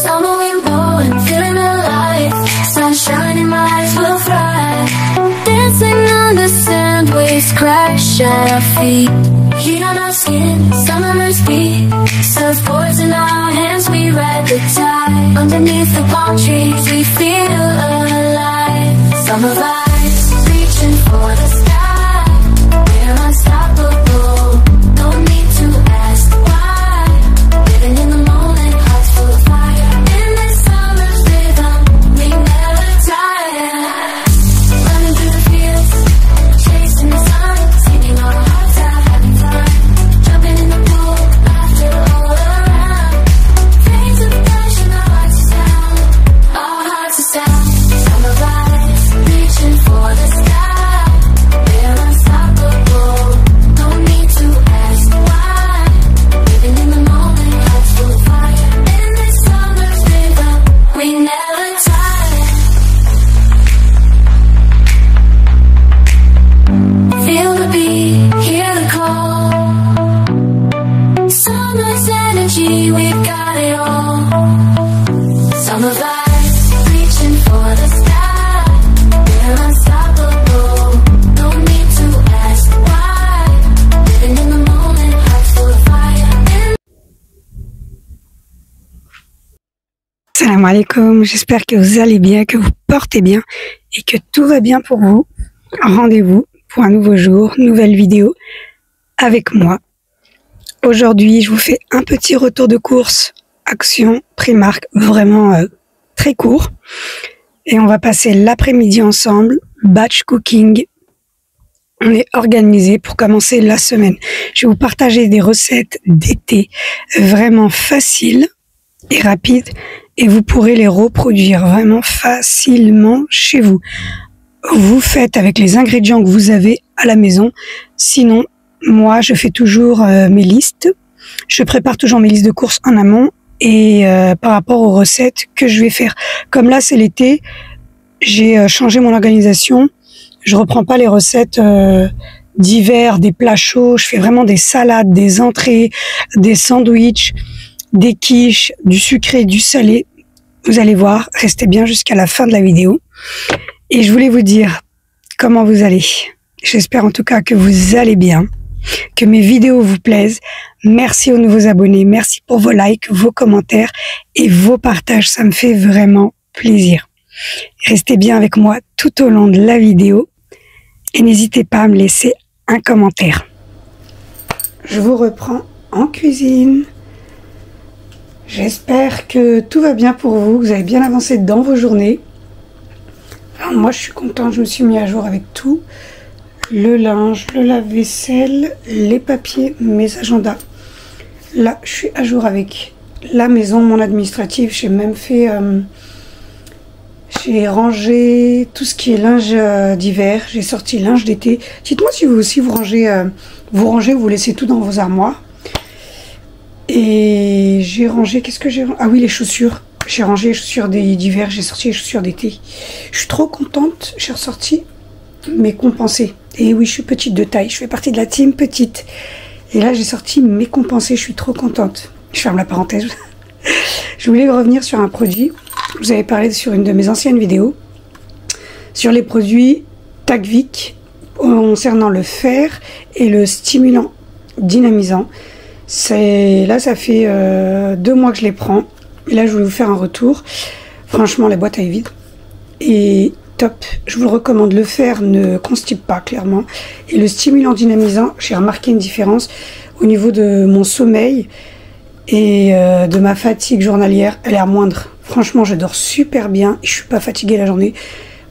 Summer wind blowing, feeling alive. Sunshine in my eyes will thrive. Dancing on the sand, waves crash at our feet. Heat on our skin, summer's beat. Surfboards in our hands, we ride the tide. Underneath the palm trees, we feel alive. Summer vibes, reaching for the sky. We're unstoppable, no need to ask why. Living in the moment, hearts full of fire. In this summer's rhythm, we never tire. Running through the fields, chasing the sun, singing our hearts out, having fun. Jumping in the pool, laughter all around. Flames of passion, our hearts are sound. Our hearts are sound. Summer vibes, reaching for the sky. We're unstoppable, no need to ask why. Living in the moment, hearts full of fire. In this summer's rhythm, we never tire. Feel the beat, hear the call. Summer's energy, we've got it all. Summer vibes, reaching for the sky. We're unstoppable, no need to ask why. Living in the moment, hearts full of fire. Salam alaikum, j'espère que vous allez bien, que vous portez bien et que tout va bien pour vous. Rendez-vous pour un nouveau jour, nouvelle vidéo avec moi. Aujourd'hui, je vous fais un petit retour de course Action Primark, vraiment très court. Et on va passer l'après-midi ensemble, batch cooking. On est organisé pour commencer la semaine. Je vais vous partager des recettes d'été vraiment faciles et rapides et vous pourrez les reproduire vraiment facilement chez vous. Vous faites avec les ingrédients que vous avez à la maison. Sinon, moi, je fais toujours mes listes. Je prépare toujours mes listes de courses en amont et par rapport aux recettes que je vais faire. Comme là, c'est l'été, j'ai changé mon organisation. Je reprends pas les recettes d'hiver, des plats chauds. Je fais vraiment des salades, des entrées, des sandwichs, des quiches, du sucré, du salé. Vous allez voir, restez bien jusqu'à la fin de la vidéo. Et je voulais vous dire comment vous allez. J'espère en tout cas que vous allez bien, que mes vidéos vous plaisent. Merci aux nouveaux abonnés, merci pour vos likes, vos commentaires et vos partages. Ça me fait vraiment plaisir. Restez bien avec moi tout au long de la vidéo et n'hésitez pas à me laisser un commentaire. Je vous reprends en cuisine. J'espère que tout va bien pour vous, que vous avez bien avancé dans vos journées. Alors moi je suis contente, je me suis mis à jour avec tout. Le linge, le lave-vaisselle, les papiers, mes agendas. Là je suis à jour avec la maison, mon administratif. J'ai même fait... j'ai rangé tout ce qui est linge d'hiver. J'ai sorti linge d'été. Dites-moi si vous aussi vous rangez, vous laissez tout dans vos armoires. Et j'ai rangé, qu'est-ce que j'ai rangé? Ah oui, les chaussures. J'ai rangé les chaussures d'hiver, j'ai sorti les chaussures d'été. Je suis trop contente, j'ai ressorti mes compensés. Et oui, je suis petite de taille, je fais partie de la team petite. Et là, j'ai sorti mes compensés, je suis trop contente. Je ferme la parenthèse. Je voulais revenir sur un produit. Je vous avais parlé sur une de mes anciennes vidéos. Sur les produits Tagvik concernant le fer et le stimulant dynamisant. Là, ça fait 2 mois que je les prends. Et là, je voulais vous faire un retour. Franchement, la boîte est vide. Et top. Je vous le recommande. Le fer ne constipe pas, clairement. Et le stimulant dynamisant, j'ai remarqué une différence au niveau de mon sommeil et de ma fatigue journalière. Elle est moindre. Franchement, je dors super bien. Et je suis pas fatiguée la journée.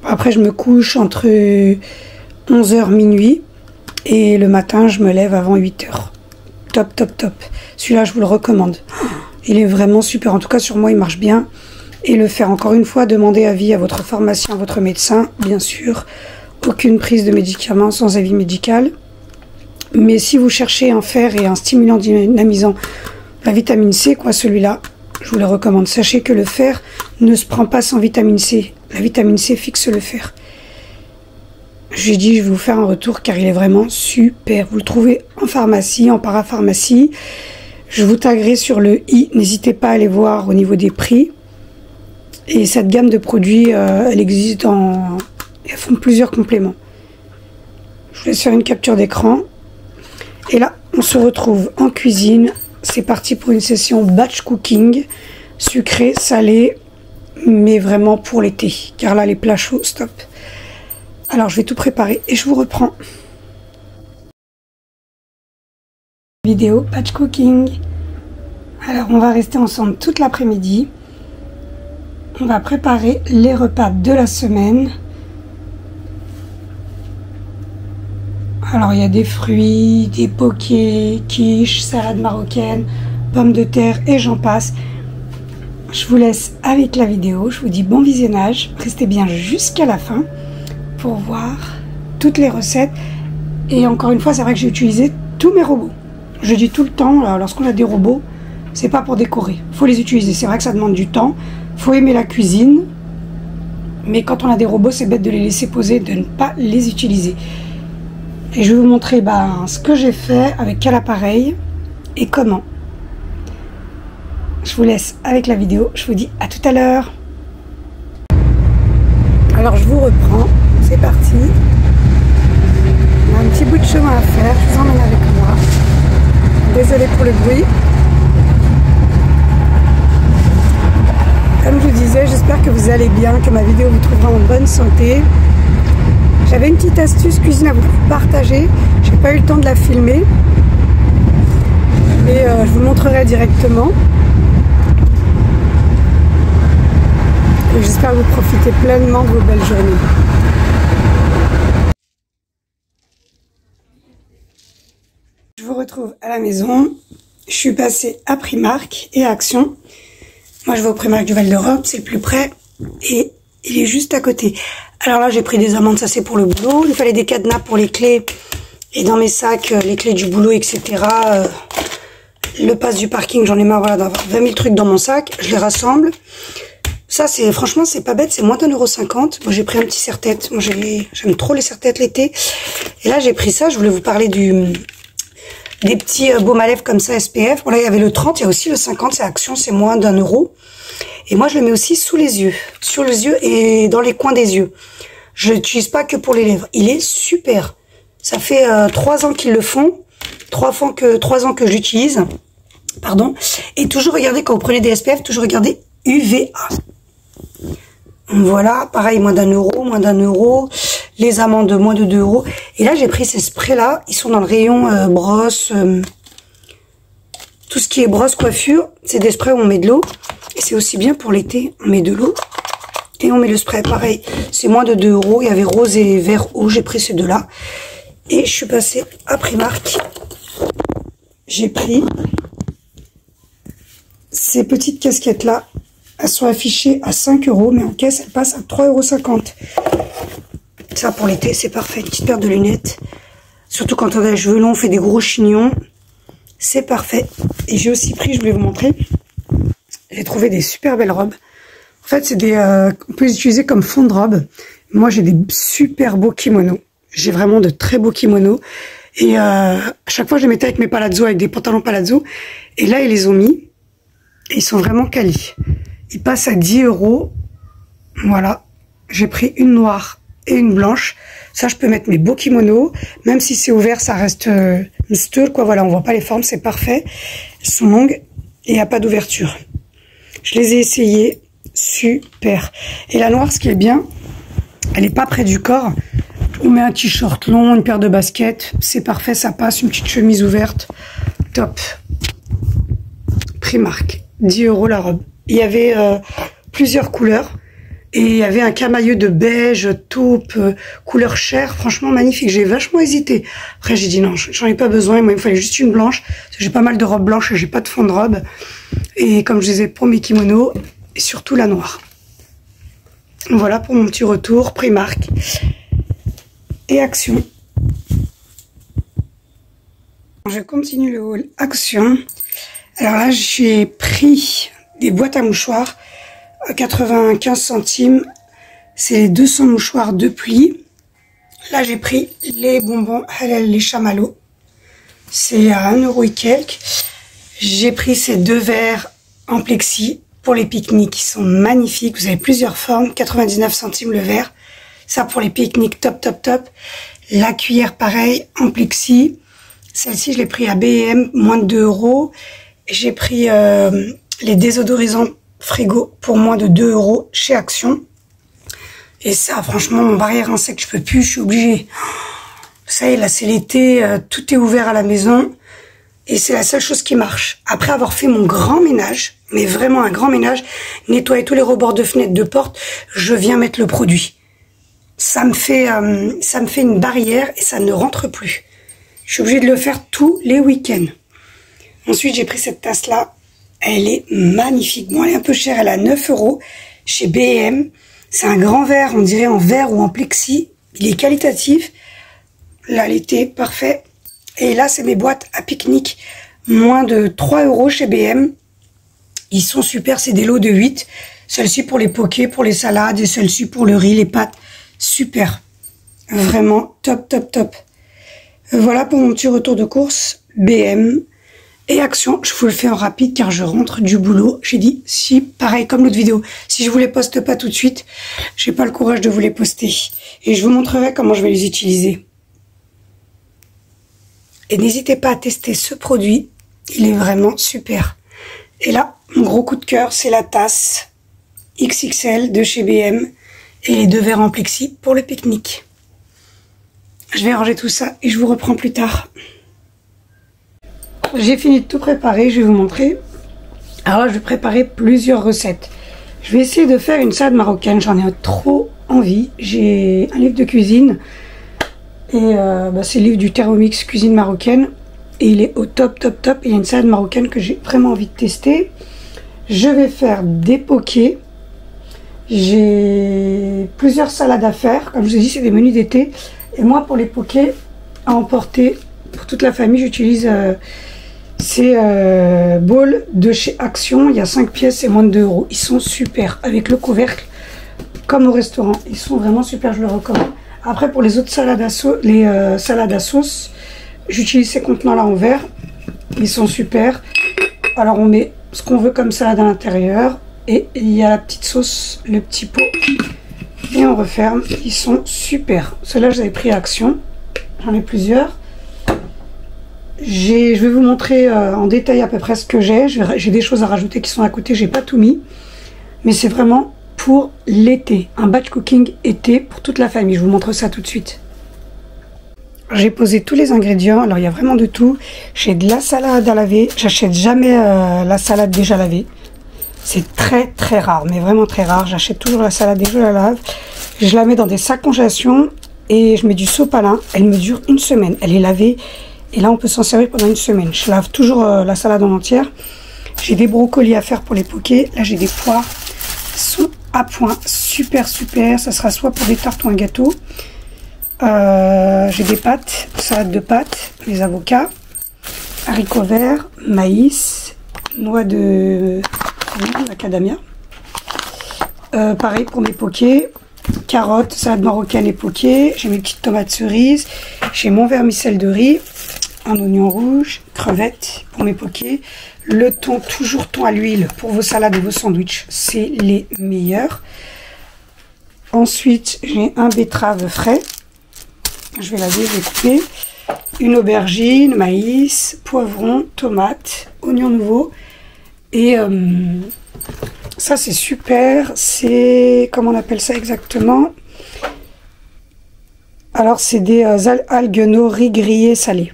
Après, je me couche entre 11h, minuit. Et le matin, je me lève avant 8h. Top, top, top. Celui-là, je vous le recommande. Il est vraiment super. En tout cas, sur moi, il marche bien. Et le faire, encore une fois, demandez avis à votre pharmacien, à votre médecin. Bien sûr, aucune prise de médicaments sans avis médical. Mais si vous cherchez un fer et un stimulant dynamisant, la vitamine C, quoi, celui-là, je vous le recommande. Sachez que le fer ne se prend pas sans vitamine C. La vitamine C fixe le fer. J'ai dit, je vais vous faire un retour car il est vraiment super. Vous le trouvez en pharmacie, en parapharmacie. Je vous taguerai sur le i, n'hésitez pas à aller voir au niveau des prix. Et cette gamme de produits, elle existe en... Elles font plusieurs compléments. Je vous laisse faire une capture d'écran. Et là, on se retrouve en cuisine. C'est parti pour une session batch cooking. Sucré, salé, mais vraiment pour l'été. Car là, les plats chauds, stop. Alors, je vais tout préparer et je vous reprends. Vidéo batch cooking. Alors, on va rester ensemble toute l'après-midi. On va préparer les repas de la semaine. Alors il y a des fruits, des pokés, quiches, salade marocaine, pommes de terre et j'en passe. Je vous laisse avec la vidéo. Je vous dis bon visionnage. Restez bien jusqu'à la fin pour voir toutes les recettes. Et encore une fois, c'est vrai que j'ai utilisé tous mes robots. Je dis tout le temps, lorsqu'on a des robots, c'est pas pour décorer. Il faut les utiliser. C'est vrai que ça demande du temps. Faut aimer la cuisine, mais quand on a des robots, c'est bête de les laisser poser, de ne pas les utiliser. Et je vais vous montrer ce que j'ai fait, avec quel appareil et comment. Je vous laisse avec la vidéo, je vous dis à tout à l'heure. Alors je vous reprends, c'est parti. On a un petit bout de chemin à faire, je vous emmène avec moi. Désolée pour le bruit. Comme je vous disais, j'espère que vous allez bien, que ma vidéo vous trouvera en bonne santé. J'avais une petite astuce cuisine à vous partager. J'ai pas eu le temps de la filmer. Mais je vous montrerai directement. Et j'espère que vous profitez pleinement de vos belles journées. Je vous retrouve à la maison. Je suis passée à Primark et à Action. Moi, je vais au Primark du Val d'Europe, c'est le plus près, et il est juste à côté. Alors là, j'ai pris des amandes, ça c'est pour le boulot. Il fallait des cadenas pour les clés, et dans mes sacs, les clés du boulot, etc. Le pass du parking, j'en ai marre d'avoir 20 000 trucs dans mon sac, je les rassemble. Ça, franchement, c'est pas bête, c'est moins d'1,50 €. Moi, j'ai pris un petit serre-tête. Moi, j'aime trop les serre-têtes l'été. Et là, j'ai pris ça, je voulais vous parler des petits baumes à lèvres comme ça SPF. Bon là il y avait le 30, il y a aussi le 50, c'est Action, c'est moins d'1 €. Et moi je le mets aussi sous les yeux, sur les yeux et dans les coins des yeux. Je l'utilise pas que pour les lèvres. Il est super. Ça fait 3 ans qu'ils le font, 3 ans que je l'utilise. Pardon. Et toujours regardez quand vous prenez des SPF, toujours regardez UVA. Voilà, pareil, moins d'1 €, moins d'1 €. Les amandes, moins de 2 €. Et là, j'ai pris ces sprays-là. Ils sont dans le rayon brosse. Tout ce qui est brosse, coiffure. C'est des sprays où on met de l'eau. Et c'est aussi bien pour l'été. On met de l'eau. Et on met le spray. Pareil, c'est moins de 2 €. Il y avait rose et vert eau. J'ai pris ces deux-là. Et je suis passée à Primark. J'ai pris ces petites casquettes-là. Elles sont affichées à 5 €, mais en caisse, elles passent à 3,50 €. Ça, pour l'été, c'est parfait. Une petite paire de lunettes. Surtout quand on a les cheveux longs, on fait des gros chignons. C'est parfait. Et j'ai aussi pris, je voulais vous montrer, j'ai trouvé des super belles robes. En fait, c'est on peut les utiliser comme fond de robe. Moi, j'ai des super beaux kimonos. J'ai vraiment de très beaux kimonos. Et à chaque fois, je les mettais avec mes palazzo, avec des pantalons palazzo. Et là, ils les ont mis. Et ils sont vraiment quali. Ils passent à 10 €. Voilà. J'ai pris une noire et une blanche. Ça, je peux mettre mes beaux kimonos. Même si c'est ouvert, ça reste une stoule, quoi. Voilà, on voit pas les formes, c'est parfait. Elles sont longues et il n'y a pas d'ouverture. Je les ai essayées. Super. Et la noire, ce qui est bien, elle n'est pas près du corps. On met un t-shirt long, une paire de baskets. C'est parfait, ça passe. Une petite chemise ouverte. Top. Primark. 10 € la robe. Il y avait plusieurs couleurs. Et il y avait un camailleux de beige, taupe, couleur chair. Franchement, magnifique. J'ai vachement hésité. Après, j'ai dit non, j'en ai pas besoin. Moi, il me fallait juste une blanche. Parce que j'ai pas mal de robes blanches et j'ai pas de fond de robe. Et comme je disais, pour mes kimonos, et surtout la noire. Voilà pour mon petit retour. Primark. Et Action. Je continue le haul Action. Alors là, j'ai pris des boîtes à mouchoirs à 95 centimes. C'est les 200 mouchoirs de plis. Là, j'ai pris les bonbons Halal, les chamallows. C'est à 1 € et quelques. J'ai pris ces 2 verres en plexi pour les pique-niques qui sont magnifiques. Vous avez plusieurs formes, 99 centimes le verre. Ça pour les pique-niques, top, top, top. La cuillère, pareil, en plexi. Celle-ci, je l'ai pris à B&M, moins de 2 €. J'ai pris les désodorisants frigo pour moins de 2 € chez Action. Et ça, franchement, mon barrière insecte, je peux plus, je suis obligée. Ça y est, là, c'est l'été, tout est ouvert à la maison. Et c'est la seule chose qui marche. Après avoir fait mon grand ménage, mais vraiment un grand ménage, nettoyer tous les rebords de fenêtres, de portes, je viens mettre le produit. Ça me fait une barrière et ça ne rentre plus. Je suis obligée de le faire tous les week-ends. Ensuite, j'ai pris cette tasse-là. Elle est magnifique. Bon, elle est un peu chère. Elle a 9 € chez B&M. C'est un grand verre, on dirait en verre ou en plexi. Il est qualitatif. Là, l'été, parfait. Et là, c'est mes boîtes à pique-nique. Moins de 3 € chez B&M. Ils sont super. C'est des lots de 8. Celle-ci pour les pokés, pour les salades. Et celle-ci pour le riz, les pâtes. Super. Vraiment top, top, top. Voilà pour mon petit retour de course. B&M et Action. Je vous le fais en rapide car je rentre du boulot. J'ai dit, si, pareil comme l'autre vidéo, si je vous les poste pas tout de suite, j'ai pas le courage de vous les poster. Et je vous montrerai comment je vais les utiliser. Et n'hésitez pas à tester ce produit. Il est vraiment super. Et là, mon gros coup de cœur, c'est la tasse XXL de chez B&M et les 2 verres en plexi pour le pique-nique. Je vais ranger tout ça et je vous reprends plus tard. J'ai fini de tout préparer, je vais vous montrer. Alors là, je vais préparer plusieurs recettes. Je vais essayer de faire une salade marocaine, j'en ai trop envie. J'ai un livre de cuisine et c'est le livre du Thermomix cuisine marocaine. Et il est au top, top, top. Et il y a une salade marocaine que j'ai vraiment envie de tester. Je vais faire des pokés. J'ai plusieurs salades à faire. Comme je vous ai dit, c'est des menus d'été. Et moi, pour les pokés, à emporter pour toute la famille, j'utilise ces bowls de chez Action. Il y a 5 pièces et moins de 2 €. Ils sont super, avec le couvercle, comme au restaurant. Ils sont vraiment super, je le recommande. Après, pour les autres salades à sauce, j'utilise ces contenants-là en verre. Ils sont super. Alors, on met ce qu'on veut comme salade à l'intérieur. Et il y a la petite sauce, le petit pot. Et on referme. Ils sont super. Ceux-là, je les avais pris à Action. J'en ai plusieurs. Je vais vous montrer en détail à peu près ce que j'ai. J'ai des choses à rajouter qui sont à côté. J'ai pas tout mis. Mais c'est vraiment pour l'été. Un batch cooking été pour toute la famille. Je vous montre ça tout de suite. J'ai posé tous les ingrédients. Alors, il y a vraiment de tout. J'ai de la salade à laver. J'achète jamais la salade déjà lavée. C'est très très rare, mais vraiment très rare. J'achète toujours la salade et je la lave. Je la mets dans des sacs congélation et je mets du sopalin. Elle me dure 1 semaine. Elle est lavée et là on peut s'en servir pendant 1 semaine. Je lave toujours la salade en entière. J'ai des brocolis à faire pour les pokés. Là j'ai des poires. Ils sont à point. Super super. Ça sera soit pour des tartes ou un gâteau. J'ai des pâtes, salade de pâtes, les avocats, haricots verts, maïs, noix de macadamia. Pareil pour mes pokés, carottes, salade marocaine et pokés. J'ai mes petites tomates cerises. J'ai mon vermicelle de riz, un oignon rouge, crevettes pour mes pokés. Le thon, toujours thon à l'huile pour vos salades et vos sandwichs, c'est les meilleurs. Ensuite, j'ai un betterave frais. Je vais laver, je vais couper. Une aubergine, maïs, poivron, tomate, oignon nouveau. Et ça c'est super, c'est, comment on appelle ça exactement? Alors c'est des algues nori grillées salées.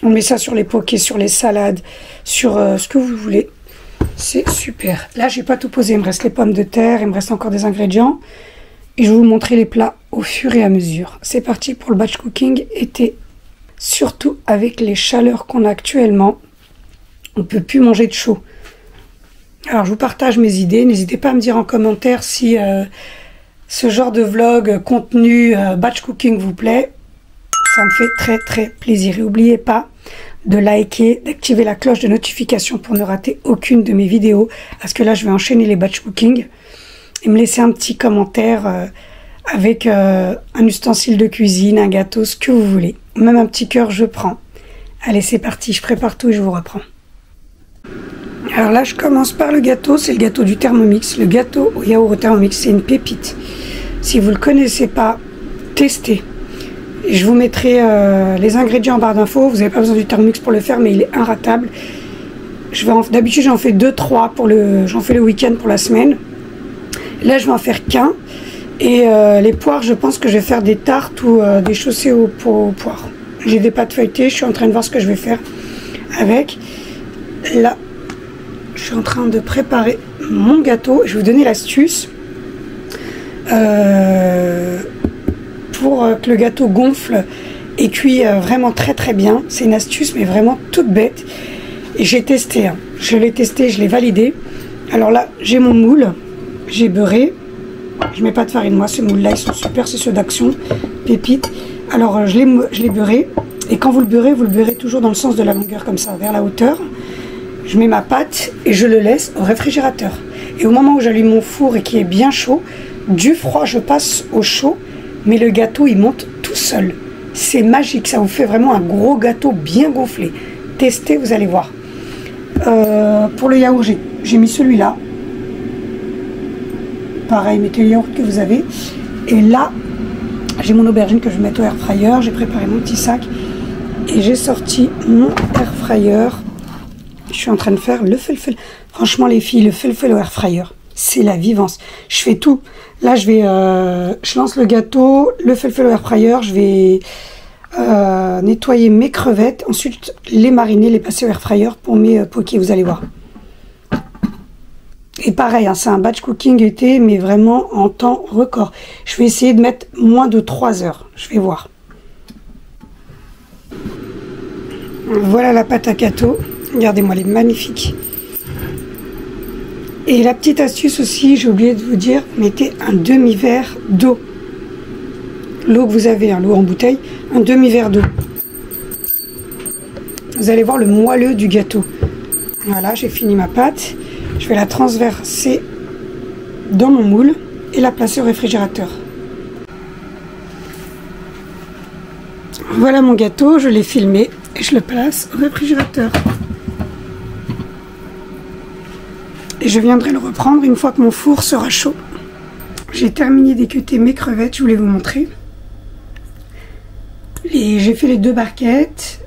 On met ça sur les pokés, sur les salades, sur ce que vous voulez. C'est super. Là j'ai pas tout posé, il me reste les pommes de terre, il me reste encore des ingrédients. Et je vais vous montrer les plats au fur et à mesure. C'est parti pour le batch cooking été. Surtout avec les chaleurs qu'on a actuellement, on ne peut plus manger de chaud. Alors je vous partage mes idées, n'hésitez pas à me dire en commentaire si ce genre de vlog, contenu, batch cooking vous plaît. Ça me fait très très plaisir. Et n'oubliez pas de liker, d'activer la cloche de notification pour ne rater aucune de mes vidéos. Parce que là je vais enchaîner les batch cooking. Et me laisser un petit commentaire avec un ustensile de cuisine, un gâteau, ce que vous voulez. Même un petit cœur, je prends. Allez, c'est parti, je prépare tout et je vous reprends. Alors là, je commence par le gâteau, c'est le gâteau du Thermomix. Le gâteau au yaourt au Thermomix, c'est une pépite. Si vous ne le connaissez pas, testez. Et je vous mettrai les ingrédients en barre d'infos. Vous n'avez pas besoin du Thermomix pour le faire, mais il est inratable. D'habitude, j'en fais 2-3 j'en fais le week-end pour la semaine. Là, je vais en faire qu'un. Et les poires, je pense que je vais faire des tartes ou des chaussées aux poires. J'ai des pâtes feuilletées, je suis en train de voir ce que je vais faire avec. Là, je suis en train de préparer mon gâteau. Je vais vous donner l'astuce pour que le gâteau gonfle et cuit vraiment très très bien. C'est une astuce, mais vraiment toute bête. Et j'ai testé, hein. Je l'ai testé, je l'ai validé. Alors là, j'ai mon moule, j'ai beurré. Je mets pas de farine, moi, ces moules-là, ils sont super, c'est ceux d'Action, pépites. Alors, je l'ai beurré. Et quand vous le beurrez toujours dans le sens de la longueur, comme ça, vers la hauteur. Je mets ma pâte et je le laisse au réfrigérateur. Et au moment où j'allume mon four et qui est bien chaud, du froid, je passe au chaud, mais le gâteau, il monte tout seul. C'est magique, ça vous fait vraiment un gros gâteau bien gonflé. Testez, vous allez voir. Pour le yaourt, j'ai mis celui-là. Pareil, mettez le yaourt que vous avez. Et là, j'ai mon aubergine que je vais mettre au air fryer. J'ai préparé mon petit sac et j'ai sorti mon air fryer. Je suis en train de faire le felfel. Franchement, les filles, le felfel au air fryer, c'est la vivance. Je fais tout. Là, je lance le gâteau, le felfel au air fryer. Je vais nettoyer mes crevettes. Ensuite, les mariner, les passer au air fryer pour mes pokés. Vous allez voir. Et pareil, hein, c'est un batch cooking été, mais vraiment en temps record. Je vais essayer de mettre moins de 3 heures. Je vais voir. Voilà la pâte à gâteau. Regardez-moi, elle est magnifique. Et la petite astuce aussi, j'ai oublié de vous dire, mettez un demi-verre d'eau. L'eau que vous avez, hein, l'eau en bouteille, un demi-verre d'eau. Vous allez voir le moelleux du gâteau. Voilà, j'ai fini ma pâte. Je vais la transverser dans mon moule et la placer au réfrigérateur. Voilà mon gâteau, je l'ai filmé et je le place au réfrigérateur. Et je viendrai le reprendre une fois que mon four sera chaud. J'ai terminé d'équeuter mes crevettes, je voulais vous montrer. J'ai fait les 2 barquettes,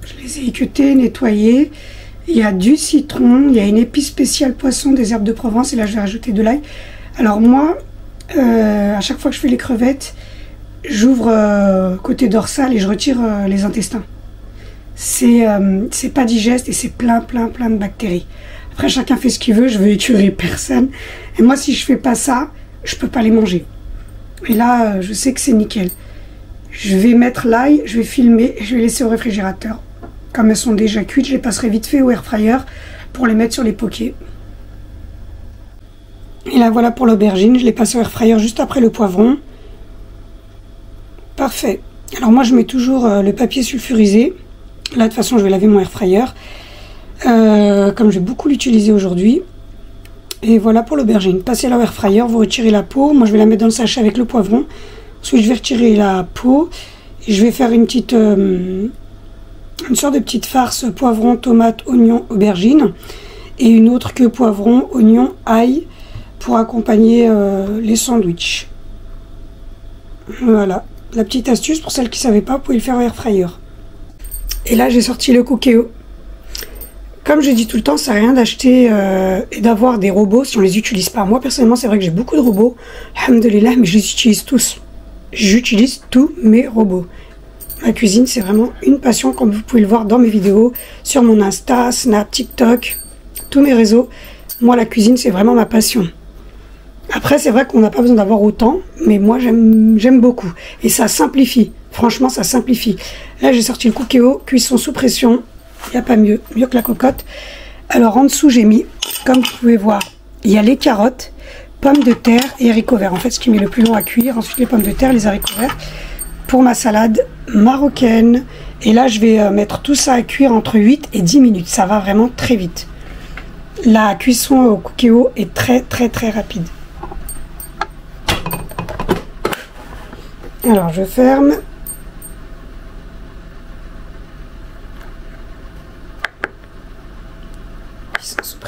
je les ai équeutées, nettoyées. Il y a du citron, il y a une épice spéciale poisson, des herbes de Provence, et là je vais rajouter de l'ail. Alors moi, à chaque fois que je fais les crevettes, j'ouvre côté dorsal et je retire les intestins. C'est pas digeste et c'est plein de bactéries. Après chacun fait ce qu'il veut, je veux écurer personne. Et moi si je fais pas ça, je peux pas les manger. Et là, je sais que c'est nickel. Je vais mettre l'ail, je vais filmer et je vais laisser au réfrigérateur. Comme elles sont déjà cuites, je les passerai vite fait au air fryer pour les mettre sur les pokés. Et là voilà pour l'aubergine, je l'ai passé au air fryer juste après le poivron. Parfait. Alors moi je mets toujours le papier sulfurisé. Là de toute façon je vais laver mon air fryer. Comme je vais beaucoup l'utiliser aujourd'hui. Et voilà pour l'aubergine. Passez-la au air fryer, vous retirez la peau. Moi je vais la mettre dans le sachet avec le poivron. Ensuite je vais retirer la peau. Et je vais faire une petite... une sorte de petite farce poivron, tomate, oignon, aubergine et une autre que poivron, oignon, ail pour accompagner les sandwichs. Voilà, la petite astuce pour celles qui ne savaient pas, vous pouvez le faire au air fryer. Et là j'ai sorti le Cookéo. Comme je dis tout le temps, ça sert à rien d'acheter et d'avoir des robots si on les utilise pas. Moi personnellement c'est vrai que j'ai beaucoup de robots, alhamdoulilah, mais je les utilise tous. J'utilise tous mes robots. Ma cuisine, c'est vraiment une passion, comme vous pouvez le voir dans mes vidéos, sur mon Insta, Snap, TikTok, tous mes réseaux. Moi, la cuisine, c'est vraiment ma passion. Après, c'est vrai qu'on n'a pas besoin d'avoir autant, mais moi, j'aime beaucoup. Et ça simplifie. Franchement, ça simplifie. Là, j'ai sorti le Cookéo, cuisson sous pression. Il n'y a pas mieux que la cocotte. Alors, en dessous, j'ai mis, comme vous pouvez voir, il y a les carottes, pommes de terre et haricots verts. En fait, ce qui met le plus long à cuire. Ensuite, les pommes de terre, les haricots verts. Pour ma salade marocaine. Et là, je vais mettre tout ça à cuire entre 8 et 10 minutes. Ça va vraiment très vite. La cuisson au Cookéo est très rapide. Alors, je ferme.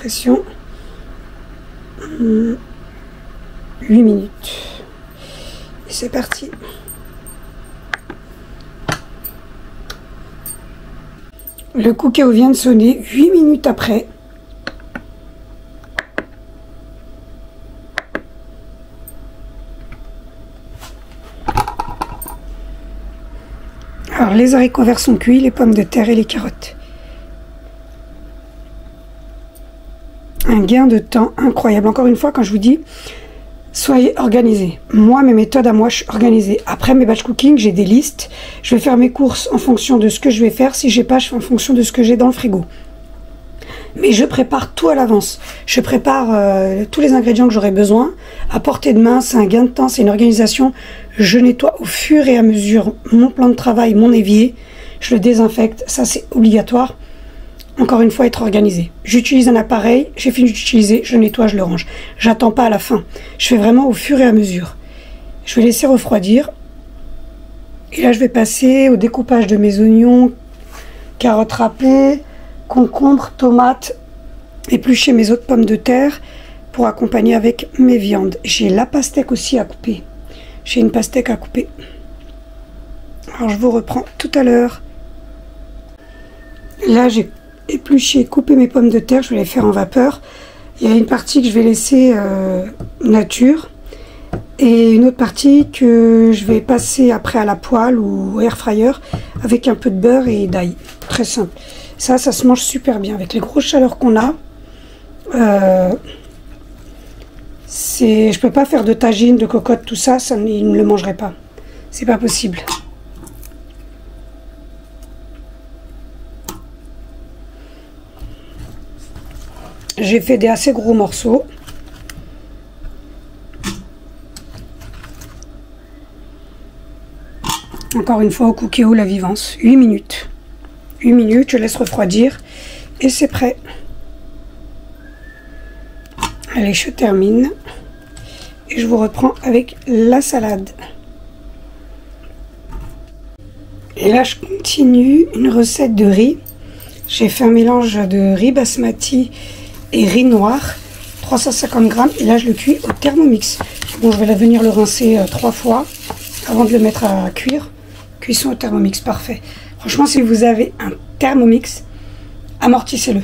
pression. 8 minutes. Et c'est parti. Le cookéo vient de sonner 8 minutes après. Alors les haricots verts sont cuits, les pommes de terre et les carottes. Un gain de temps incroyable. Encore une fois, quand je vous dis, soyez organisés. Moi, mes méthodes à moi, je suis organisée. Après mes batch cooking, j'ai des listes. Je vais faire mes courses en fonction de ce que je vais faire. Si j'ai pas, je fais en fonction de ce que j'ai dans le frigo. Mais je prépare tout à l'avance. Je prépare tous les ingrédients que j'aurai besoin. À portée de main, c'est un gain de temps, c'est une organisation. Je nettoie au fur et à mesure mon plan de travail, mon évier. Je le désinfecte. Ça, c'est obligatoire. Encore une fois, être organisé. J'utilise un appareil, j'ai fini d'utiliser, je nettoie, je le range. J'attends pas à la fin. Je fais vraiment au fur et à mesure. Je vais laisser refroidir. Et là, je vais passer au découpage de mes oignons, carottes râpées, concombres, tomates, éplucher mes autres pommes de terre pour accompagner avec mes viandes. J'ai la pastèque aussi à couper. J'ai une pastèque à couper. Alors, je vous reprends tout à l'heure. Là, j'ai éplucher, couper mes pommes de terre, je vais les faire en vapeur. Il y a une partie que je vais laisser nature et une autre partie que je vais passer après à la poêle ou air fryer avec un peu de beurre et d'ail. Très simple. Ça se mange super bien avec les grosses chaleurs qu'on a. Je peux pas faire de tagine, de cocotte, tout ça, il ne le mangerait pas. C'est pas possible. J'ai fait des assez gros morceaux. Encore une fois au cookéo la vivance. 8 minutes. 8 minutes, je laisse refroidir et c'est prêt. Allez, je termine. Et je vous reprends avec la salade. Et là, je continue une recette de riz. J'ai fait un mélange de riz basmati et riz noir, 350 grammes, et là je le cuis au Thermomix. Bon, je vais venir le rincer 3 fois avant de le mettre à cuire. Cuisson au Thermomix, parfait. Franchement, si vous avez un Thermomix, amortissez-le.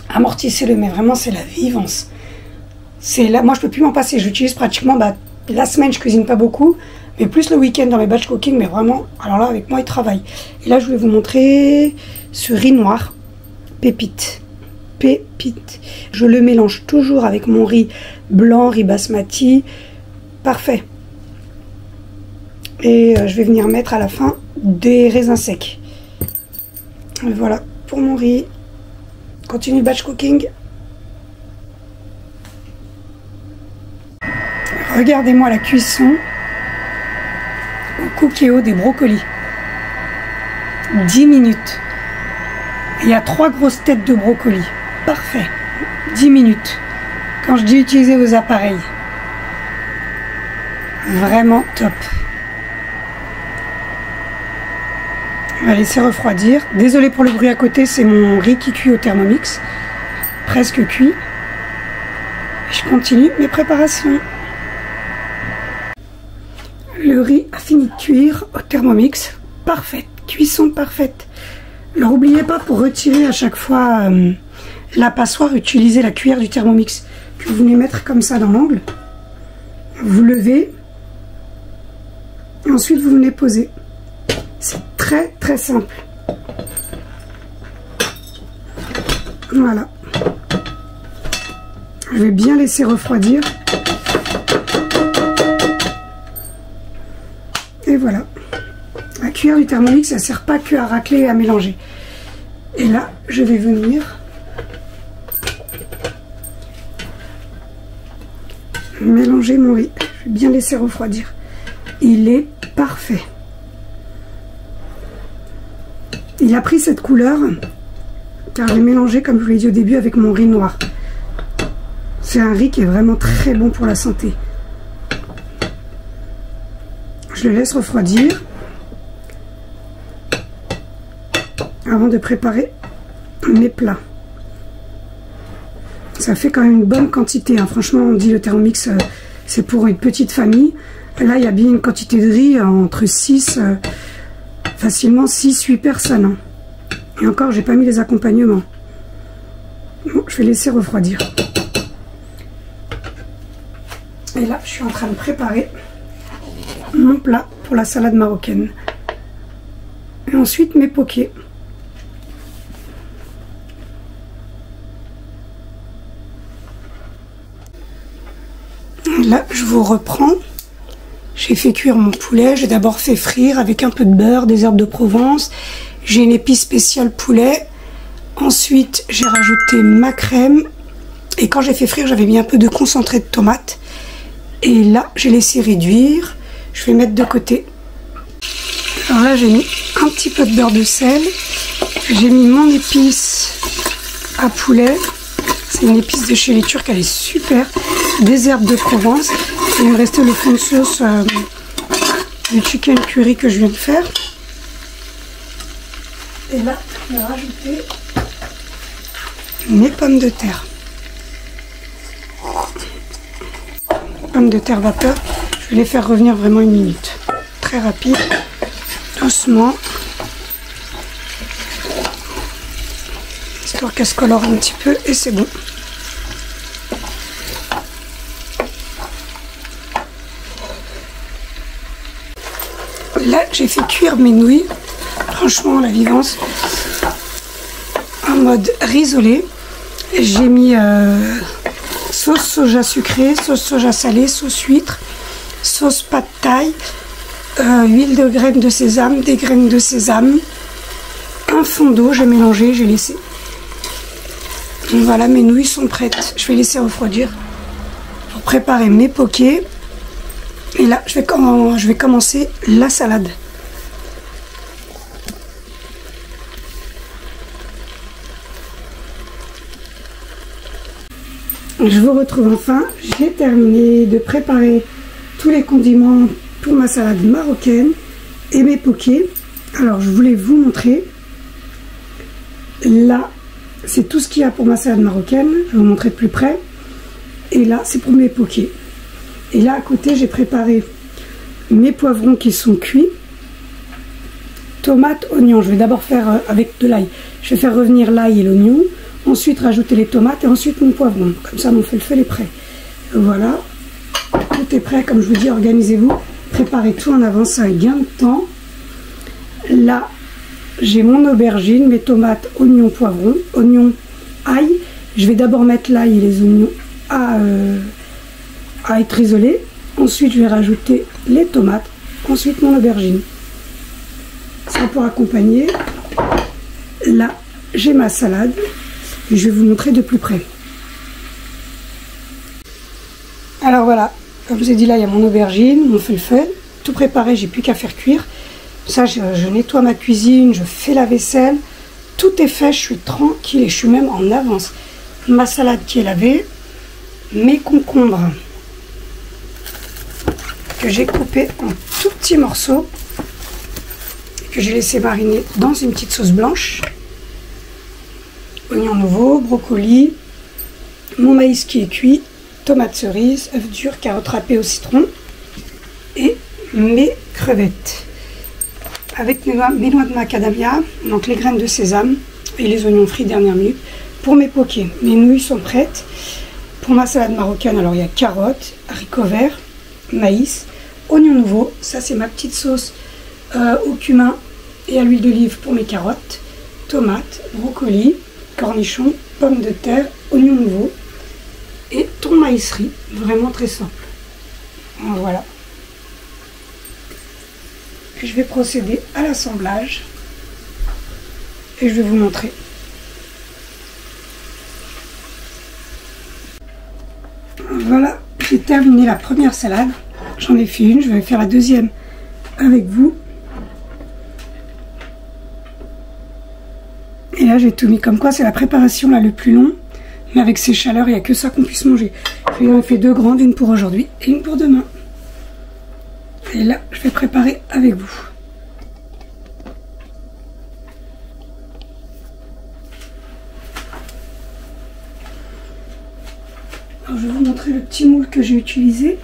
Amortissez-le, mais vraiment c'est la vivance. C'est là, moi je peux plus m'en passer, j'utilise pratiquement la semaine, je cuisine pas beaucoup, mais plus le week-end dans mes batch cooking, mais vraiment, alors là avec moi il travaille. Et là je vais vous montrer ce riz noir, pépite. Pépite. Je le mélange toujours avec mon riz blanc, riz basmati. Parfait. Et je vais venir mettre à la fin des raisins secs. Et voilà pour mon riz. Continue le batch cooking. Regardez-moi la cuisson au cookéo des brocolis. 10 minutes. Il y a 3 grosses têtes de brocolis. Parfait. 10 minutes. Quand je dis utiliser vos appareils. Vraiment top. On va laisser refroidir. Désolé pour le bruit à côté, c'est mon riz qui cuit au Thermomix. Presque cuit. Je continue mes préparations. Le riz a fini de cuire au Thermomix. Parfaite. Cuisson parfaite. Alors n'oubliez pas, pour retirer à chaque fois la passoire, utilisez la cuillère du Thermomix que vous venez mettre comme ça dans l'angle. Vous levez et ensuite vous venez poser. C'est très très simple. Voilà. Je vais bien laisser refroidir. Et voilà. La cuillère du Thermomix, ça ne sert pas que à racler et à mélanger. Et là, je vais venir mélanger mon riz. Je vais bien laisser refroidir. Il est parfait. Il a pris cette couleur car je l'ai mélangé, comme je vous l'ai dit au début, avec mon riz noir. C'est un riz qui est vraiment très bon pour la santé. Je le laisse refroidir avant de préparer mes plats. Ça fait quand même une bonne quantité, hein. Franchement, on dit le Thermomix, c'est pour une petite famille. Là, il y a bien une quantité de riz entre 6, facilement 6-8 personnes. Hein. Et encore, j'ai pas mis les accompagnements. Bon, je vais laisser refroidir. Et là, je suis en train de préparer mon plat pour la salade marocaine. Et ensuite, mes pokés. Et là, je vous reprends. J'ai fait cuire mon poulet. J'ai d'abord fait frire avec un peu de beurre, des herbes de Provence. J'ai une épice spéciale poulet. Ensuite, j'ai rajouté ma crème. Et quand j'ai fait frire, j'avais mis un peu de concentré de tomate. Et là, j'ai laissé réduire. Je vais mettre de côté. Alors là, j'ai mis un petit peu de beurre de sel. J'ai mis mon épice à poulet. C'est une épice de chez les Turcs, elle est super. Des herbes de Provence. Et il me restait le fond de sauce du chicken curry que je viens de faire. Et là, je vais rajouter mes pommes de terre. Pommes de terre vapeur. Je vais les faire revenir vraiment 1 minute. Très rapide. Doucement. Histoire qu'elle se colore un petit peu et c'est bon. Là, j'ai fait cuire mes nouilles. Franchement, la vivance. En mode risolé. J'ai mis sauce soja sucrée, sauce soja salée, sauce huître, sauce pad thaï, huile de graines de sésame, des graines de sésame, un fond d'eau, j'ai mélangé, j'ai laissé. Donc voilà, mes nouilles sont prêtes. Je vais laisser refroidir pour préparer mes pokés. Et là, je vais commencer la salade. Je vous retrouve enfin. J'ai terminé de préparer tous les condiments pour ma salade marocaine et mes pokés. Alors, je voulais vous montrer. Là, c'est tout ce qu'il y a pour ma salade marocaine. Je vais vous montrer de plus près. Et là, c'est pour mes pokés. Et là, à côté, j'ai préparé mes poivrons qui sont cuits. Tomates, oignons. Je vais d'abord faire avec de l'ail. Je vais faire revenir l'ail et l'oignon. Ensuite, rajouter les tomates et ensuite mon poivron. Comme ça, mon feu-le-feu est prêt. Voilà. Tout est prêt. Comme je vous dis, organisez-vous. Préparez tout en avance. C'est un gain de temps. Là, j'ai mon aubergine, mes tomates, oignons, poivrons. Oignons, ail. Je vais d'abord mettre l'ail et les oignons à être isolés. Ensuite, je vais rajouter les tomates. Ensuite, mon aubergine. Ça pour accompagner. Là, j'ai ma salade. Et je vais vous montrer de plus près. Alors voilà, comme je vous ai dit, là il y a mon aubergine, mon feu-le-feu, tout préparé, j'ai plus qu'à faire cuire. Ça, je nettoie ma cuisine, je fais la vaisselle, tout est fait, je suis tranquille et je suis même en avance. Ma salade qui est lavée, mes concombres que j'ai coupés en tout petits morceaux et que j'ai laissé mariner dans une petite sauce blanche. Oignons nouveaux, brocoli, mon maïs qui est cuit, tomates cerises, œufs durs, carottes râpées au citron et mes crevettes. Avec mes noix de macadamia, donc les graines de sésame et les oignons frits dernière minute. Pour mes pokés, mes nouilles sont prêtes. Pour ma salade marocaine, alors il y a carottes, haricots verts, maïs, oignons nouveaux. Ça c'est ma petite sauce au cumin et à l'huile d'olive pour mes carottes, tomates, brocolis, cornichons, pommes de terre, oignons nouveaux et thon maïs riz, vraiment très simple. Voilà. Et je vais procéder à l'assemblage et je vais vous montrer. Voilà, j'ai terminé la première salade. J'en ai fait une, je vais faire la deuxième avec vous. Et là, j'ai tout mis comme quoi, c'est la préparation là le plus long. Mais avec ces chaleurs, il n'y a que ça qu'on puisse manger. J'en ai fait 2 grandes, une pour aujourd'hui et une pour demain. Et là, je vais préparer avec vous. montrer le petit moule que j'ai utilisé.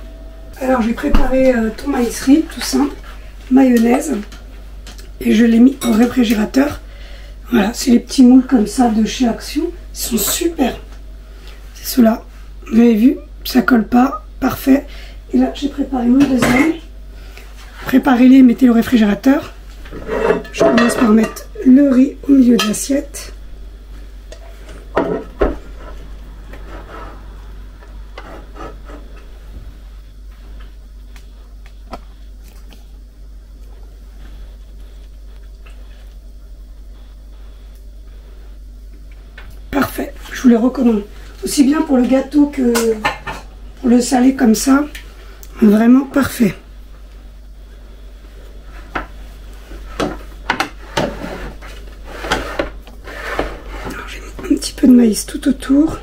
Alors j'ai préparé thon maïs riz, tout simple, mayonnaise, et je l'ai mis au réfrigérateur. Voilà, c'est les petits moules comme ça de chez Action, ils sont super. C'est ceux-là, vous avez vu, ça colle pas, parfait. Et là j'ai préparé mon deuxième. Préparez-les, mettez-les au réfrigérateur. Je commence par mettre le riz au milieu de l'assiette. Parfait, je vous les recommande. Aussi bien pour le gâteau que pour le salé comme ça. Vraiment parfait. Alors, j'ai mis un petit peu de maïs tout autour.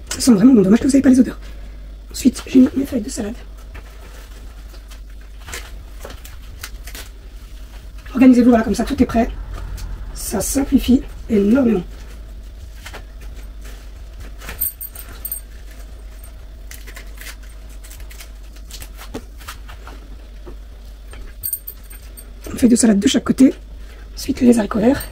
Ça sent vraiment bon, dommage que vous n'avez pas les odeurs. Ensuite, j'ai mis mes feuilles de salade. Organisez-vous, voilà, comme ça, tout est prêt. Ça simplifie énormément. Une feuille de salade de chaque côté. Ensuite, les haricots verts.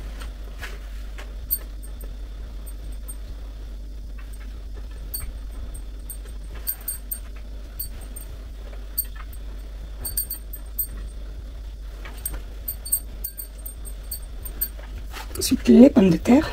Ensuite, les pommes de terre.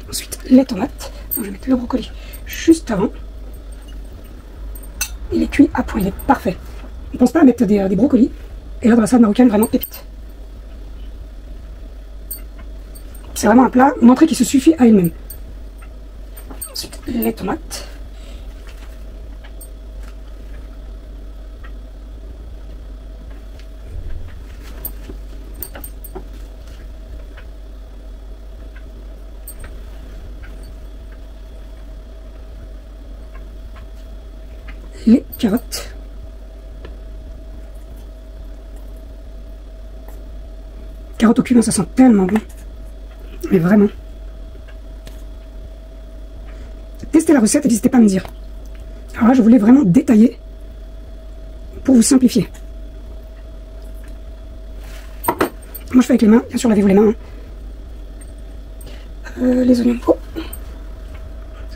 Ensuite, les tomates. Je vais mettre le brocoli juste avant. Il est cuit à point, il est parfait. On ne pense pas à mettre des brocolis. Et là, dans la salade marocaine, vraiment pépite. C'est vraiment un plat, une entrée qui se suffit à elle-même. Ensuite, les tomates. Les carottes. Carottes au cumin, ça sent tellement bon. Mais vraiment. Testez la recette et n'hésitez pas à me dire. Alors là, je voulais vraiment détailler pour vous simplifier. Moi, je fais avec les mains. Bien sûr, lavez-vous les mains. Les oignons nouveaux.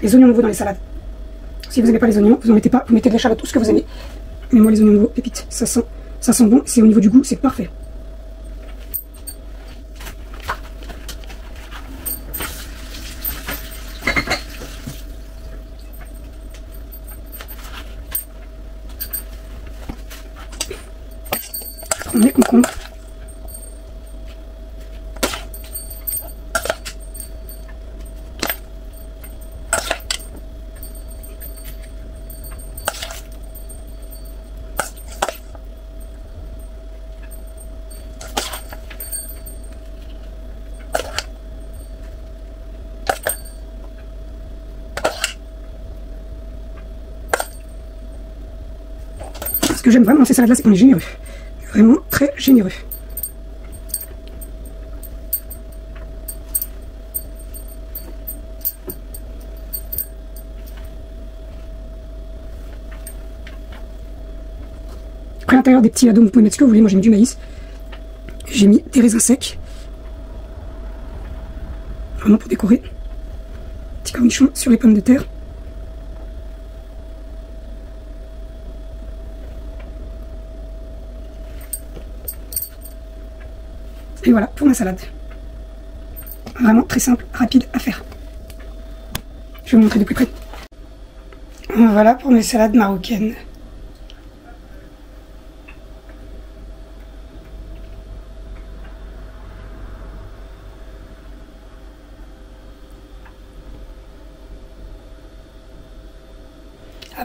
Les oignons nouveaux dans les salades. Si vous n'aimez pas les oignons, vous n'en mettez pas. Vous mettez de l'échalote, tout ce que vous aimez. Mais moi, les oignons nouveaux, pépites. Ça sent bon. C'est au niveau du goût, c'est parfait. Je prends mes concombres. Ce que j'aime vraiment dans ces salades là, c'est qu'on est généreux. Vraiment très généreux. Après, à l'intérieur des petits ladons, vous pouvez mettre ce que vous voulez. Moi, j'ai mis du maïs. J'ai mis des raisins secs. Vraiment pour décorer. Petit cornichon sur les pommes de terre. Et voilà pour ma salade. Vraiment très simple, rapide à faire. Je vais vous montrer de plus près. Voilà pour mes salades marocaines.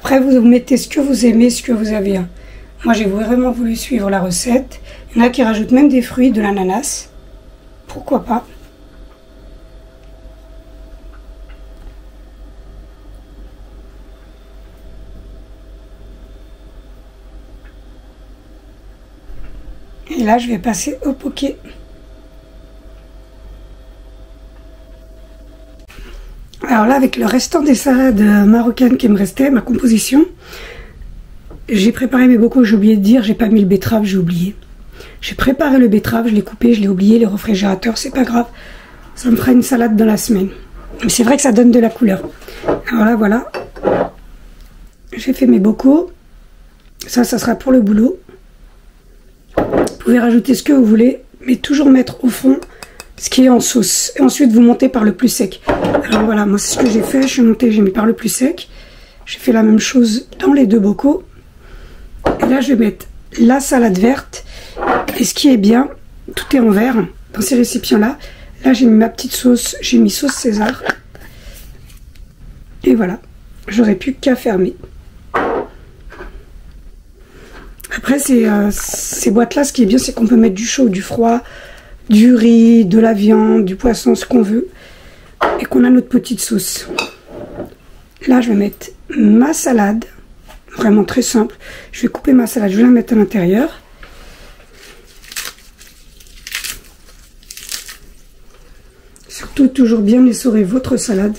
Après, vous mettez ce que vous aimez, ce que vous avez. Moi, j'ai vraiment voulu suivre la recette. Il y en a qui rajoutent même des fruits, de l'ananas. Pourquoi pas? Et là, je vais passer au poké. Alors là, avec le restant des salades marocaines qui me restaient, ma composition, j'ai préparé mes bocaux, j'ai oublié de dire, j'ai pas mis le betterave, j'ai oublié. J'ai préparé le betterave, je l'ai coupé, je l'ai oublié, les réfrigérateurs, c'est pas grave. Ça me fera une salade dans la semaine. Mais c'est vrai que ça donne de la couleur. Alors là, voilà. J'ai fait mes bocaux. Ça sera pour le boulot. Vous pouvez rajouter ce que vous voulez, mais toujours mettre au fond ce qui est en sauce. Et ensuite, vous montez par le plus sec. Alors voilà, moi, c'est ce que j'ai fait. Je suis montée, j'ai mis par le plus sec. J'ai fait la même chose dans les deux bocaux. Et là, je vais mettre la salade verte. Et ce qui est bien, tout est en verre dans ces récipients-là. Là, j'ai mis ma petite sauce. J'ai mis sauce César. Et voilà. J'aurais plus qu'à fermer. Après, ces boîtes-là, ce qui est bien, c'est qu'on peut mettre du chaud, du froid, du riz, de la viande, du poisson, ce qu'on veut. Et qu'on a notre petite sauce. Là, je vais mettre ma salade. Vraiment très simple. Je vais couper ma salade, je vais la mettre à l'intérieur. Surtout, toujours bien essorer votre salade.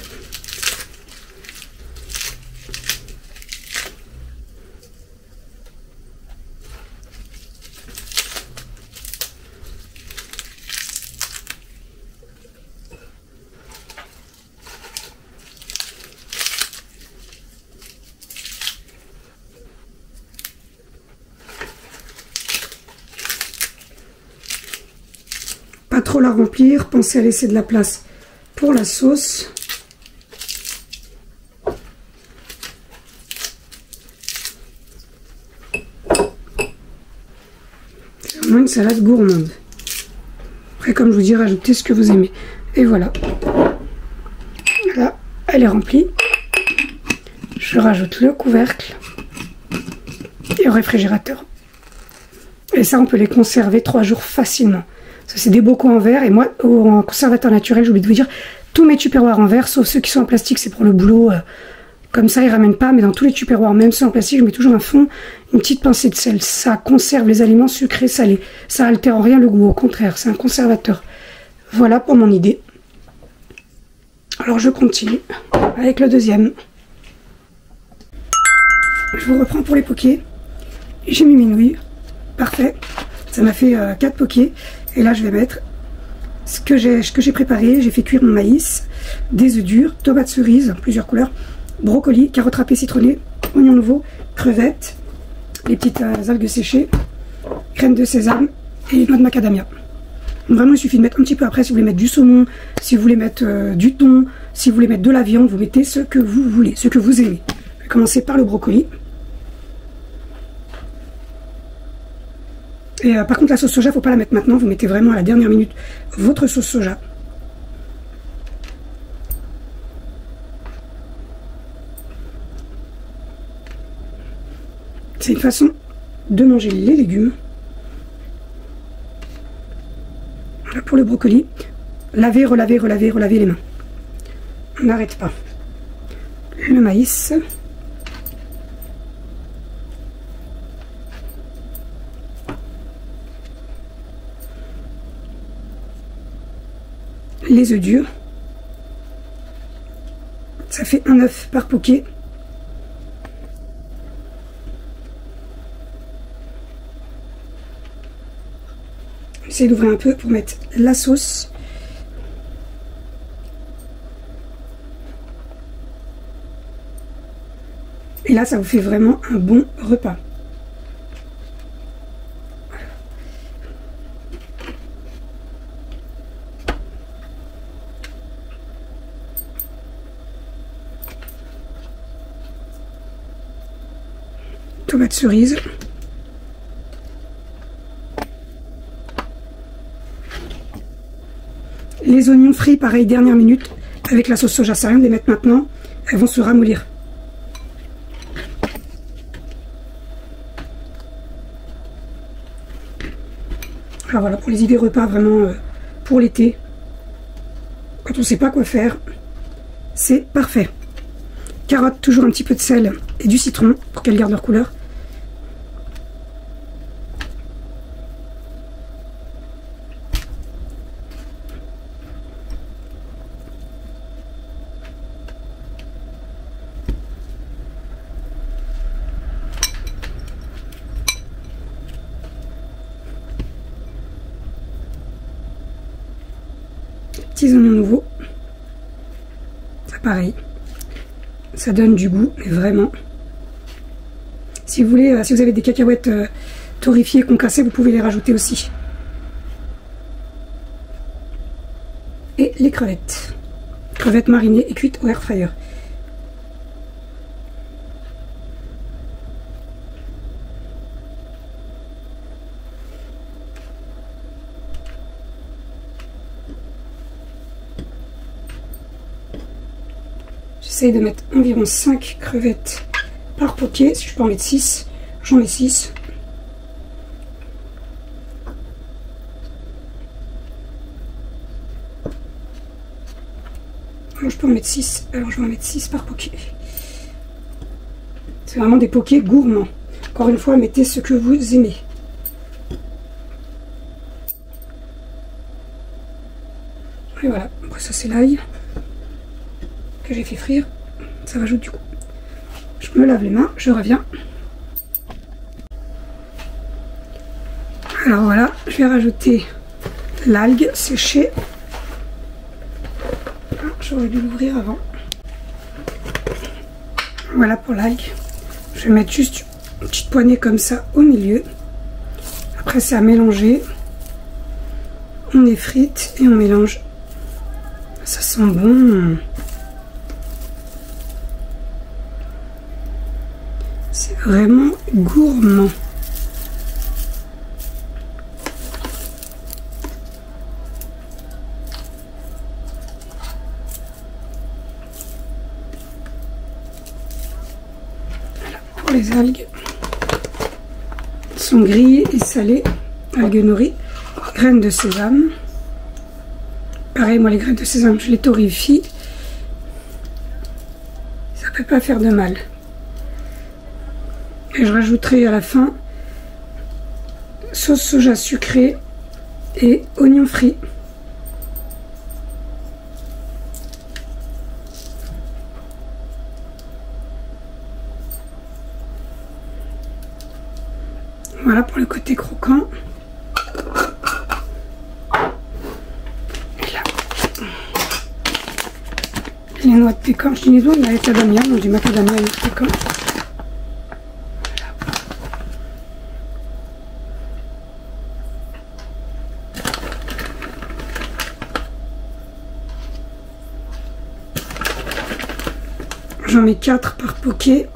Pas trop la remplir, pensez à laisser de la place pour la sauce. C'est vraiment une salade gourmande. Après, comme je vous dis, rajoutez ce que vous aimez. Et voilà. Là, elle est remplie. Je rajoute le couvercle et au réfrigérateur. Et ça, on peut les conserver 3 jours facilement. C'est des bocaux en verre, et moi, en conservateur naturel, j'ai oublié de vous dire, tous mes tupperwares en verre, sauf ceux qui sont en plastique, c'est pour le boulot, comme ça ils ramènent pas, mais dans tous les tupperwares, même ceux en plastique, je mets toujours un fond, une petite pincée de sel. Ça conserve les aliments sucrés, salés. Ça altère en rien le goût, au contraire, c'est un conservateur. Voilà pour mon idée. Alors je continue avec le deuxième. Je vous reprends pour les pokés. J'ai mis mes nouilles, parfait. Ça m'a fait 4 pokés. Et là, je vais mettre ce que j'ai préparé. J'ai fait cuire mon maïs, des œufs durs, tomates cerises, plusieurs couleurs, brocolis, carottes râpées citronnées, oignons nouveaux, crevettes, les petites algues séchées, crème de sésame et noix de macadamia. Donc vraiment, il suffit de mettre un petit peu après. Si vous voulez mettre du saumon, si vous voulez mettre du thon, si vous voulez mettre de la viande, vous mettez ce que vous voulez, ce que vous aimez. Je vais commencer par le brocoli. Et par contre, la sauce soja, il ne faut pas la mettre maintenant. Vous mettez vraiment à la dernière minute votre sauce soja. C'est une façon de manger les légumes. Voilà pour le brocoli. Laver, relaver, relaver, relaver les mains. On n'arrête pas. Le maïs. Les œufs durs, ça fait un œuf par poké. J'essaie d'ouvrir un peu pour mettre la sauce. Et là, ça vous fait vraiment un bon repas. Tomates cerises. Les oignons frits, pareil, dernière minute, avec la sauce soja. Ça sert à rien de les mettre maintenant, elles vont se ramollir. Ah voilà, pour les idées repas vraiment pour l'été. Quand on ne sait pas quoi faire, c'est parfait. Carottes, toujours un petit peu de sel et du citron pour qu'elles gardent leur couleur. Petits oignons nouveaux. Ça pareil. Ça donne du goût, mais vraiment. Si vous voulez, si vous avez des cacahuètes torréfiées, concassées, vous pouvez les rajouter aussi. Et les crevettes. Crevettes marinées et cuites au air fryer. J'essaye de mettre environ 5 crevettes par poké. Si je peux en mettre 6, j'en mets 6. Alors je peux en mettre 6, alors je vais en mettre 6 par poké. C'est vraiment des pokés gourmands. Encore une fois, mettez ce que vous aimez. Et voilà, après ça c'est l'ail que j'ai fait frire, ça rajoute du goût. Je me lave les mains, je reviens. Alors voilà, je vais rajouter l'algue séchée. Ah, j'aurais dû l'ouvrir avant. Voilà pour l'algue. Je vais mettre juste une petite poignée comme ça au milieu. Après c'est à mélanger. On effrite et on mélange. Ça sent bon. C'est vraiment gourmand. Voilà pour les algues. Elles sont grillées et salées. Algues nori, graines de sésame. Pareil, moi les graines de sésame, je les torréfie. Ça peut pas faire de mal. Et je rajouterai à la fin sauce soja sucrée et oignons frits. Voilà pour le côté croquant. Et là, les noix de pécan. Je dis les noix de macadamia, non, du macadamia et du pécan. J'en mets 4 par poké.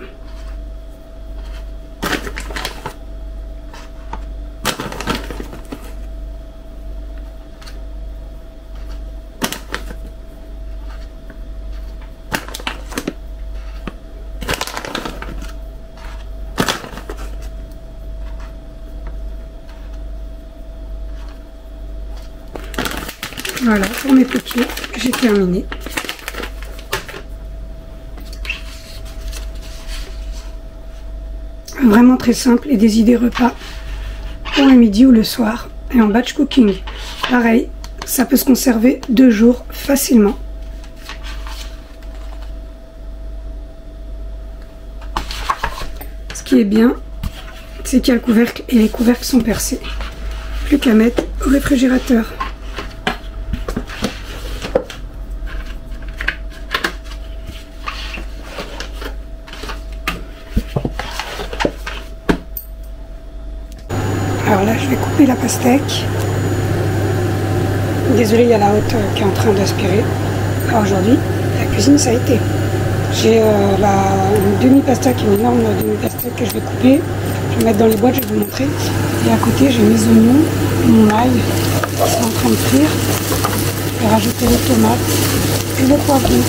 Voilà, pour mes pokés, j'ai terminé. Vraiment très simple et des idées repas pour le midi ou le soir et en batch cooking. Pareil, ça peut se conserver 2 jours facilement. Ce qui est bien, c'est qu'il y a le couvercle et les couvercles sont percés. Plus qu'à mettre au réfrigérateur. Alors là, je vais couper la pastèque. Désolée, il y a la haute qui est en train d'aspirer. Alors aujourd'hui, la cuisine, ça a été. J'ai une demi-pastèque, une énorme demi-pastèque que je vais couper. Je vais mettre dans les boîtes, je vais vous montrer. Et à côté, j'ai mes oignons, mon ail qui sont en train de frire. Je vais rajouter les tomates et le poivron.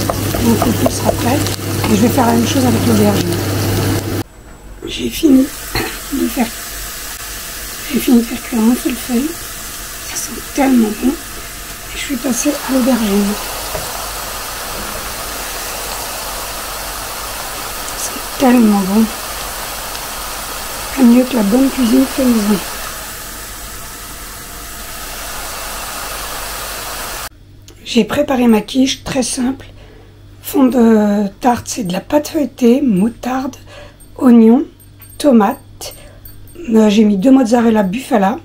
Donc le tout sera prêt. Et je vais faire la même chose avec l'aubergine. J'ai fini de faire cuire mon fil-feuille. sont tellement bons. Et je suis passée à l'aubergine. C'est tellement bon. Pas mieux que la bonne cuisine fait maison. J'ai préparé ma quiche, très simple. Fond de tarte, c'est de la pâte feuilletée, moutarde, oignon, tomate. J'ai mis 2 mozzarella bufala.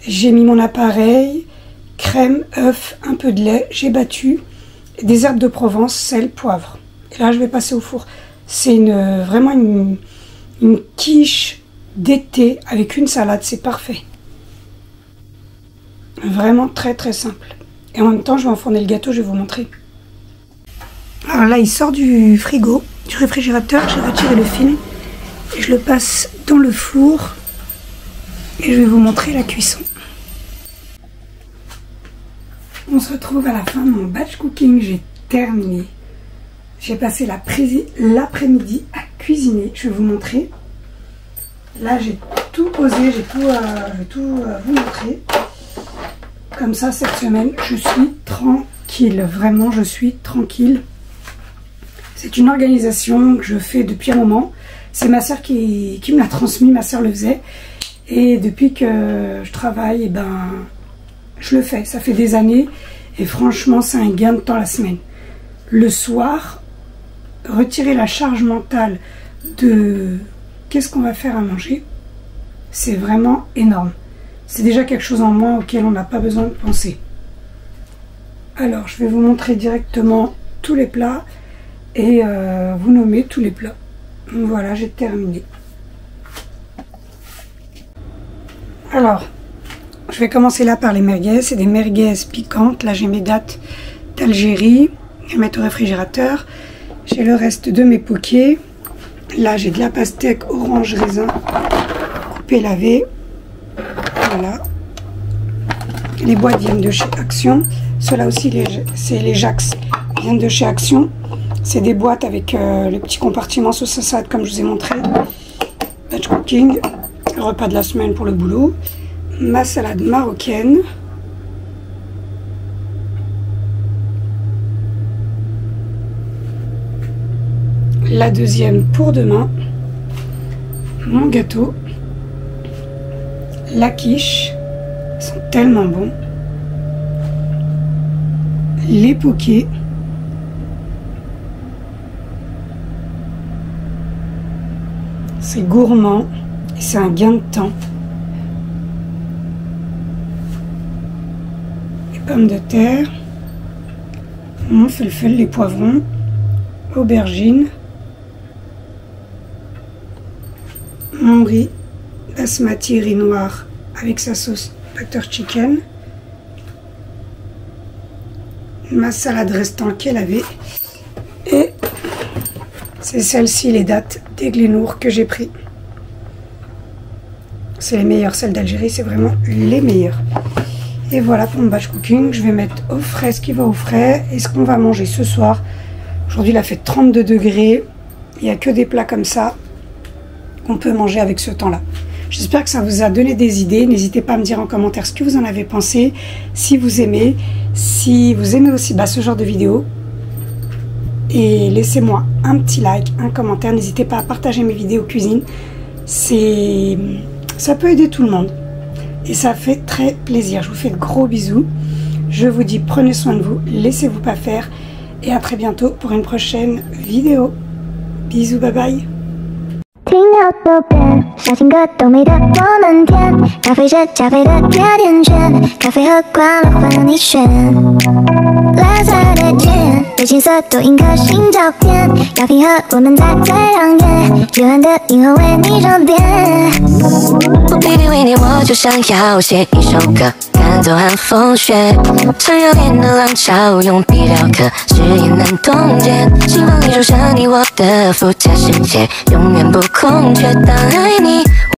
J'ai mis mon appareil, crème, œuf, un peu de lait. J'ai battu des herbes de Provence, sel, poivre. Et là, je vais passer au four. C'est vraiment une quiche d'été avec une salade. C'est parfait. Vraiment très très simple. Et en même temps, je vais enfourner le gâteau, je vais vous montrer. Alors là, il sort du frigo, du réfrigérateur. J'ai retiré le film et je le passe dans le four. Et je vais vous montrer la cuisson. On se retrouve à la fin de mon batch cooking. J'ai terminé. J'ai passé l'après-midi à cuisiner. Je vais vous montrer. Là, j'ai tout posé, je vais tout vous montrer. Comme ça, cette semaine, je suis tranquille. Vraiment, je suis tranquille. C'est une organisation que je fais depuis un moment. C'est ma soeur qui me l'a transmis. Ma soeur le faisait. Et depuis que je travaille, je le fais. Ça fait des années. Et franchement, c'est un gain de temps la semaine. Le soir, retirer la charge mentale de qu'est-ce qu'on va faire à manger, c'est vraiment énorme. C'est déjà quelque chose en moins auquel on n'a pas besoin de penser. Alors, je vais vous montrer directement tous les plats et vous nommer tous les plats. Voilà, j'ai terminé. Alors, je vais commencer là par les merguez. C'est des merguez piquantes. Là, j'ai mes dattes d'Algérie. Je vais mettre au réfrigérateur. J'ai le reste de mes pokés. Là, j'ai de la pastèque orange raisin coupée, lavée. Voilà. Les boîtes viennent de chez Action. Ceux-là aussi, c'est les Jax. Ils viennent de chez Action. C'est des boîtes avec les petits compartiments sauce à salade comme je vous ai montré. Batch cooking. Repas de la semaine pour le boulot. Ma salade marocaine. La deuxième pour demain. Mon gâteau. La quiche. Ils sont tellement bons. Les pokés. C'est gourmand. Et c'est un gain de temps. Les pommes de terre. Mon felfel, les poivrons. Aubergines. Mon riz basmati, riz noir avec sa sauce butter chicken. Ma salade restante qu'elle avait. Et c'est celle-ci, les dattes des Glénour que j'ai pris. C'est les meilleures, celles d'Algérie, c'est vraiment les meilleures. Et voilà pour mon batch cooking. Je vais mettre au frais ce qui va au frais. Et ce qu'on va manger ce soir. Aujourd'hui, il a fait 32 degrés. Il n'y a que des plats comme ça qu'on peut manger avec ce temps-là. J'espère que ça vous a donné des idées. N'hésitez pas à me dire en commentaire ce que vous en avez pensé. Si vous aimez aussi ce genre de vidéos. Et laissez-moi un petit like, un commentaire. N'hésitez pas à partager mes vidéos cuisine. Ça peut aider tout le monde. Et ça fait très plaisir. Je vous fais de gros bisous. Je vous dis prenez soin de vous. Laissez-vous pas faire. Et à très bientôt pour une prochaine vidéo. Bisous, bye bye. 听到右边，小情歌都美得我们甜，咖啡是加菲的甜甜圈，咖啡喝惯了换了你选。蓝色的天，对青色多印颗心照片，要平和我们在最亮眼，幽暗的银河为你装点。我偏偏为你，我就想要写一首歌，赶走寒风雪，想要变得浪潮，用笔雕刻，誓言难冻结，希望你住上你我的附加世界，永远不空缺。当爱你。